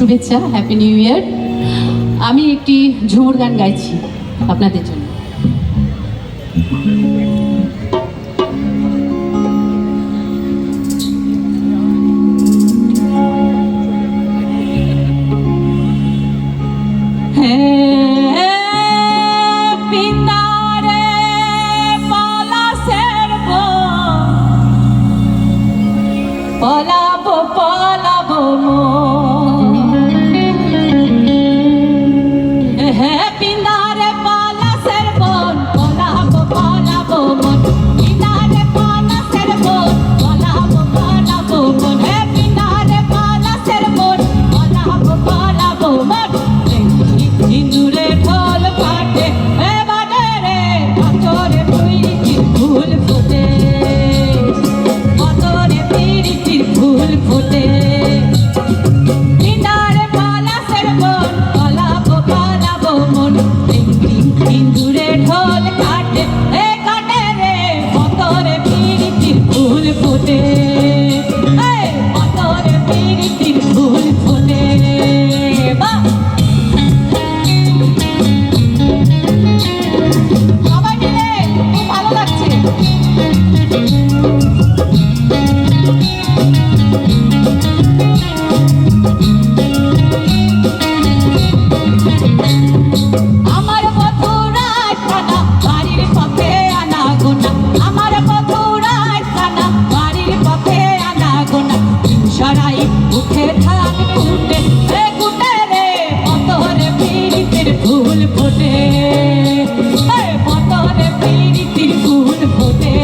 শুভেচ্ছা, happy new year. আমি একটি ঝুমুর গান গাইছি আপনাদের জন্য। পলাবো পলাবো হ্যাঁ পিনারে পলাশের বোন, পলাবো পলাবো মন, পিনারে পলাশের বোন, পলাবো পলাবো মন, হ্যাঁ পিনারে পলাশের বোন, পলাবো পলাবো মন। সিঁদুরে ঢোল ফাটে এবারে রে পাথরে প্রীতির ফুল ফোটে, পাথরে প্রীতির ফুল ফোটে। পিনারে পলাশের বোন, পলাবো পলাবো মন, সিঁদুরে ঢোল কাটে এ কাটে রে পাথরে প্রীতির ফুল ফোটে, পাথরে প্রীতির ফুল ফোটে। বাহ সবাই মিলে খুব ভালো লাগছে। আমার বধুরা খানা বাড়ির পথে আনা গোনা, আমার বধুরা খানা বাড়ির পথে আনা গোনা, সরাই উঠে ধান কুটে এ কুটে রে পাথরে প্রীতির ফুল ফোটে, পাথরে প্রীতির ফুল ফোটে।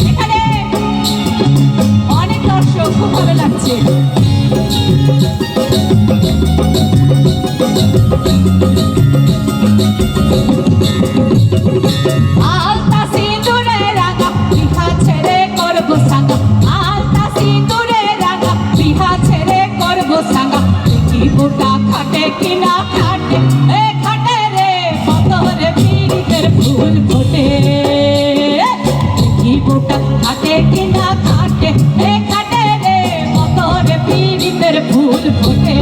এখানে অনেক দর্শক, খুব ভালো লাগছে। আলতা সিঁদুরে রাঙা বিহা ছেড়ে করবো সাঙ্গা, আলতা সিঁদুরে রাঙা বিহা ছেড়ে করবো সাঙ্গা, কি গোটা খাটে কিনা খাটে এ খাটে রে পাথরে প্রীতির ফুল ফোটে, কি গোটা খাটে কিনা খাটে এ খাটে রে পাথরে প্রীতির ফুল ফোটে।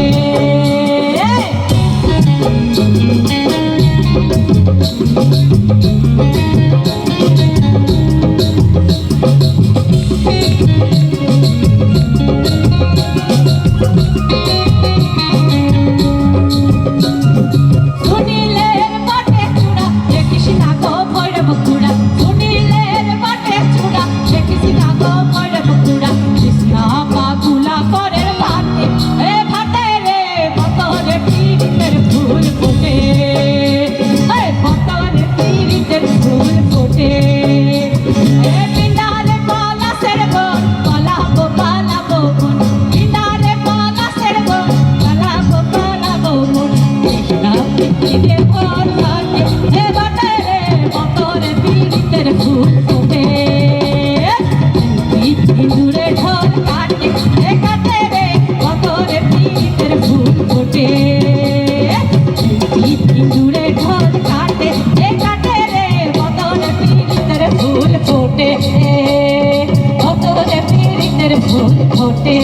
সুনীলের বাটে চূড়া দেখিস না গো ভৈরব কুড়া, সুনীলের বাটে চূড়া দেখিস না গো ভৈরব কুড়া, কৃষ্ণা বাগুলা করের ভাতে এ ভাতে রে পাথরে প্রীতির ফুল ফোটে, পাথরে প্রীতির ফুল ফোটে। এ পিনারে পলাশের বোন, পলাবো পলাবো মন, পিনারে পলাশের বোন, পলাবো পলাবো মন, কৃষ্ণা প্রীতিরে ভোর ঘটে এ ঘটে রে পাথরে প্রীতির ফুল ফোটে, সিঁদুরে ঢোল কাটে এ কাটে রে পাথরে প্রীতির ফুল ফোটে, সিঁদুরে ঢোল কাটে এ কাটে রে পাথরে প্রীতির ফুল ফোটে, পাথরে প্রীতির ফুল ফোটে।